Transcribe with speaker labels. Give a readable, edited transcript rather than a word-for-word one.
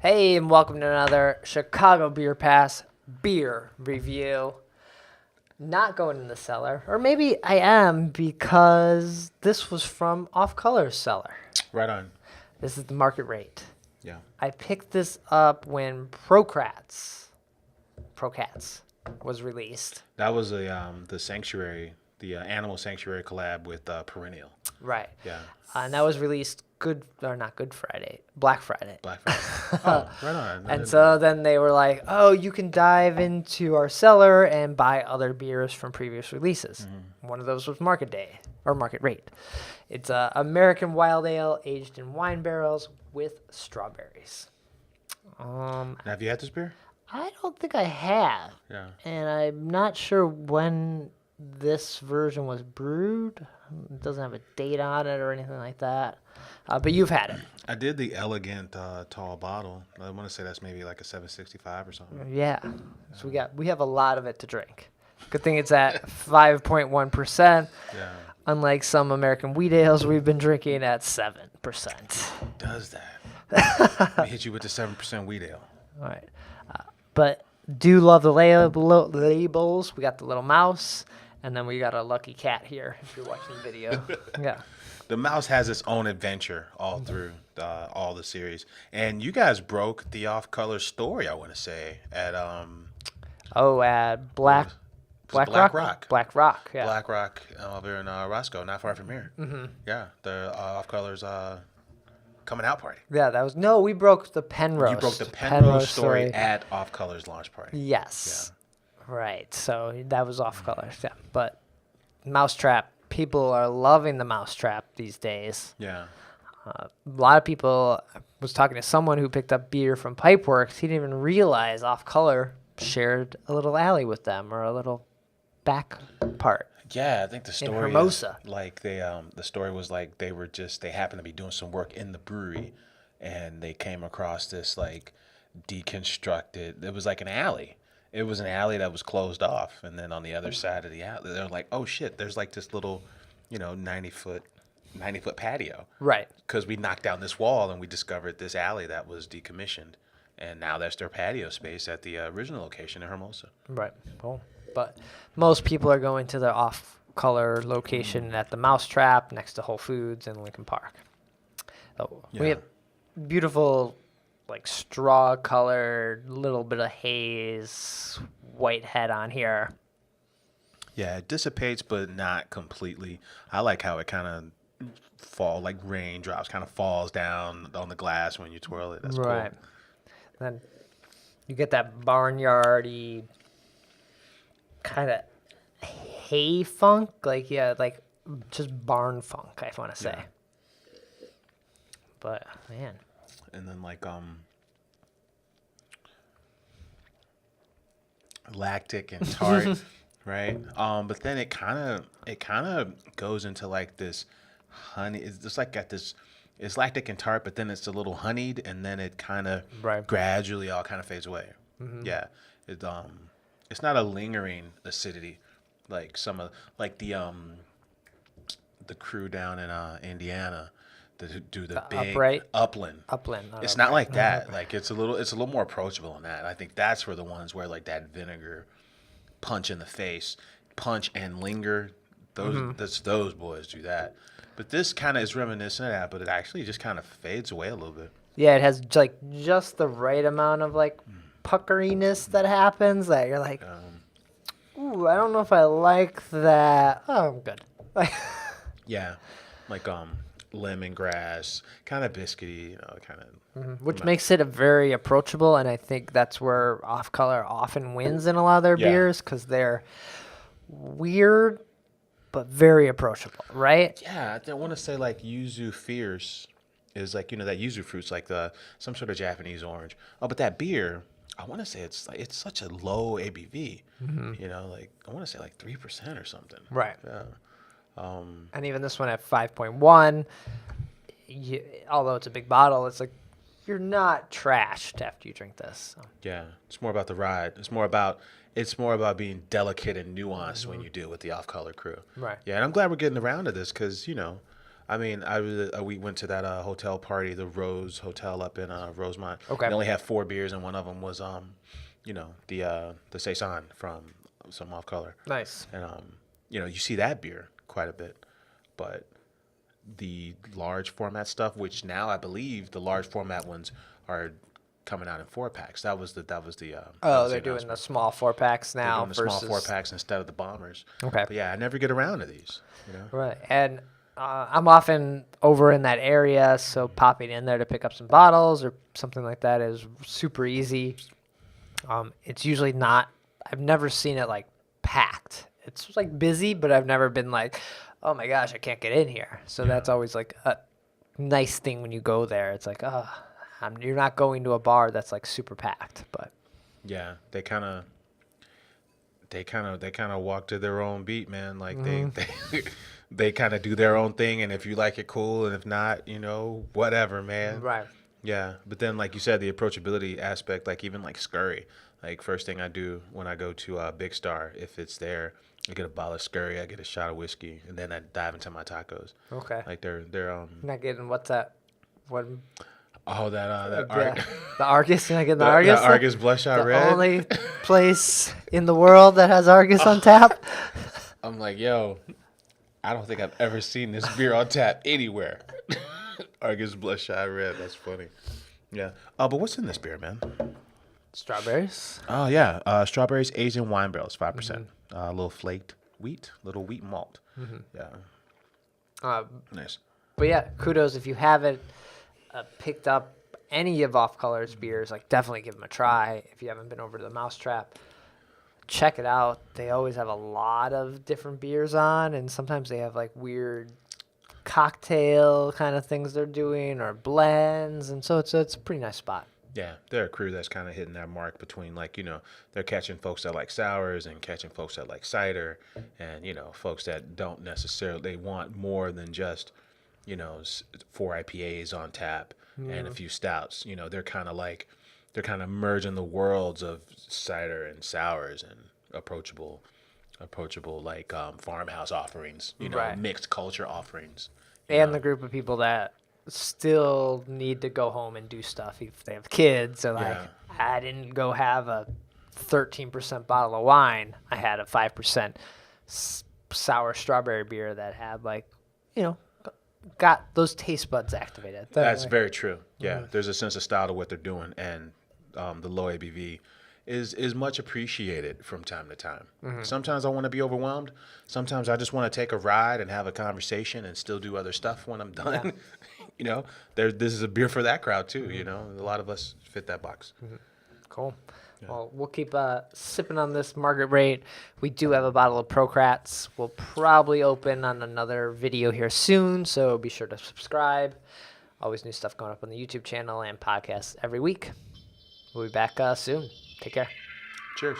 Speaker 1: Hey, and welcome to another Chicago Beer Pass beer review. Not going in the cellar, or maybe I am because this was from Off Color's cellar.
Speaker 2: Right on.
Speaker 1: This is the market rate.
Speaker 2: Yeah.
Speaker 1: I picked this up when Procats was released.
Speaker 2: That was the sanctuary, the animal sanctuary collab with Perennial.
Speaker 1: Right.
Speaker 2: Yeah.
Speaker 1: And that was released Black Friday.
Speaker 2: Black Friday. Oh, right on.
Speaker 1: And so then they were like, oh, you can dive into our cellar and buy other beers from previous releases. Mm-hmm. One of those was Market Day, or Market Rate. It's American Wild Ale aged in wine barrels with strawberries.
Speaker 2: Now, have you had this beer?
Speaker 1: I don't think I have.
Speaker 2: Yeah.
Speaker 1: And I'm not sure when this version was brewed. It doesn't have a date on it or anything like that. But you've had it.
Speaker 2: I did the elegant tall bottle. I want to say that's maybe like a 765 or something.
Speaker 1: Yeah. So we have a lot of it to drink. Good thing it's at 5.1%.
Speaker 2: Yeah.
Speaker 1: Unlike some American wheat ales we've been drinking at 7%.
Speaker 2: Does that? Let me hit you with the 7% wheat ale.
Speaker 1: All right. But do love the labels. We got the little mouse, and then we got a lucky cat here if you're watching the video. Yeah.
Speaker 2: The mouse has its own adventure all through all the series, and you guys broke the Off Color story. I want to say at
Speaker 1: at Black Rock. Black Rock. Yeah.
Speaker 2: Black Rock over in Roscoe, not far from here. Mm-hmm. Yeah, the Off Color's coming out party.
Speaker 1: Yeah, we broke the Penrose.
Speaker 2: You broke the Penrose story at Off Color's launch party.
Speaker 1: Yes. Yeah. Right. So that was Off Color. Yeah. But Mousetrap. People are loving the Mousetrap these days.
Speaker 2: Yeah.
Speaker 1: A lot of people, I was talking to someone who picked up beer from Pipeworks. He didn't even realize Off Color shared a little alley with them or a little back part.
Speaker 2: Yeah, I think the story
Speaker 1: in Hermosa.
Speaker 2: Is like the story was like they happened to be doing some work in the brewery, and they came across this like deconstructed. It was like an alley. It was an alley that was closed off, and then on the other side of the alley, they're like, "Oh shit!" There's like this little, 90-foot patio.
Speaker 1: Right.
Speaker 2: Because we knocked down this wall and we discovered this alley that was decommissioned, and now that's their patio space at the original location in Hermosa.
Speaker 1: Right. Cool. But most people are going to the Off Color location at the Mousetrap next to Whole Foods in Lincoln Park. So we have beautiful, like straw colored, little bit of haze, white head on here.
Speaker 2: Yeah, it dissipates, but not completely. I like how it kind of like raindrops, kind of falls down on the glass when you twirl it. That's
Speaker 1: right.
Speaker 2: Cool.
Speaker 1: Then you get that barnyardy kind of hay funk, like just barn funk, I want to say. Yeah. But man.
Speaker 2: And then like lactic and tart, right? But then it kind of goes into like this honey. It's just like got this. It's lactic and tart, but then it's a little honeyed, and then it kind of gradually all kind of fades away. Mm-hmm. Yeah, it's not a lingering acidity like some of the crew down in Indiana that do the big Upland. It's not like that. Like it's a little more approachable than that. I think that's where the ones where like that vinegar punch in the face, punch and linger. Those boys do that. But this kind of is reminiscent of that, but it actually just kind of fades away a little bit.
Speaker 1: Yeah, it has like just the right amount of like puckeriness that happens that you're like, ooh, I don't know if I like that. Oh, I'm good.
Speaker 2: Yeah, like lemongrass, kind of biscuity, kind of.
Speaker 1: Which makes it a very approachable, and I think that's where Off Color often wins in a lot of their beers because they're weird but very approachable, right?
Speaker 2: Yeah, I want to say like yuzu fierce is like that yuzu fruit's like some sort of Japanese orange. Oh, but that beer, I want to say it's such a low ABV. Mm-hmm. Like I want to say like 3% or something.
Speaker 1: Right.
Speaker 2: Yeah.
Speaker 1: And even this one at 5.1, although it's a big bottle, it's like you're not trashed after you drink this. So.
Speaker 2: Yeah, it's more about the ride. It's more about being delicate and nuanced when you deal with the Off Color crew.
Speaker 1: Right.
Speaker 2: Yeah, and I'm glad we're getting around to this because I mean, we went to that hotel party, the Rose Hotel up in Rosemont.
Speaker 1: Okay.
Speaker 2: They only had 4 beers, and one of them was the Saison from some off color.
Speaker 1: Nice.
Speaker 2: And you see that beer quite a bit, but the large format stuff, which now I believe the large format ones are coming out in 4-packs. That was the
Speaker 1: they're doing the small 4-packs now.
Speaker 2: They're doing the small 4-packs instead of the bombers.
Speaker 1: Okay.
Speaker 2: But yeah, I never get around to these.
Speaker 1: Right. And I'm often over in that area, so popping in there to pick up some bottles or something like that is super easy. It's usually not. I've never seen it like packed. It's like busy, but I've never been like, oh my gosh, I can't get in here. So that's always like a nice thing when you go there. It's like, you're not going to a bar that's like super packed, but
Speaker 2: yeah, they kind of walk to their own beat, man. Like they kind of do their own thing, and if you like it, cool, and if not, whatever, man.
Speaker 1: Right.
Speaker 2: Yeah, but then like you said, the approachability aspect, like even like Scurry, like first thing I do when I go to Big Star, if it's there, I get a bottle of Scurry, I get a shot of whiskey, and then I dive into my tacos.
Speaker 1: Okay.
Speaker 2: Like they're
Speaker 1: not getting what's that? What?
Speaker 2: Oh,
Speaker 1: the Argus. You're not getting the Argus.
Speaker 2: The Argus Bloodshot Red.
Speaker 1: The only place in the world that has Argus on tap.
Speaker 2: I'm like, yo, I don't think I've ever seen this beer on tap anywhere. Argus Bloodshot Red. That's funny. Yeah. But what's in this beer, man?
Speaker 1: Strawberries.
Speaker 2: Oh yeah, strawberries aged in wine barrels, 5%. A little flaked wheat, little wheat malt. Yeah. Nice.
Speaker 1: But yeah, kudos if you haven't picked up any of Off Color's beers. Like, definitely give them a try. If you haven't been over to the Mousetrap, check it out. They always have a lot of different beers on, and sometimes they have like weird cocktail kind of things they're doing or blends, and so it's a pretty nice spot.
Speaker 2: Yeah, they're a crew that's kind of hitting that mark between they're catching folks that like sours and catching folks that like cider, and folks that don't necessarily, they want more than just 4 IPAs on tap and a few stouts. They're kind of merging the worlds of cider and sours and approachable like farmhouse offerings,
Speaker 1: right.
Speaker 2: Mixed culture offerings.
Speaker 1: And the group of people that still need to go home and do stuff if they have kids. So like, I didn't go have a 13% bottle of wine. I had a 5% sour strawberry beer that had got those taste buds activated.
Speaker 2: That's very true. Yeah, there's a sense of style to what they're doing, and the low ABV is much appreciated from time to time. Sometimes I want to be overwhelmed. Sometimes I just want to take a ride and have a conversation and still do other stuff when I'm done. Yeah. This is a beer for that crowd too. A lot of us fit that box.
Speaker 1: Cool. Yeah. Well, we'll keep sipping on this Margaret Rate. We do have a bottle of Procrats. We'll probably open on another video here soon, so be sure to subscribe. Always new stuff going up on the YouTube channel and podcasts every week. We'll be back soon. Take care.
Speaker 2: Cheers.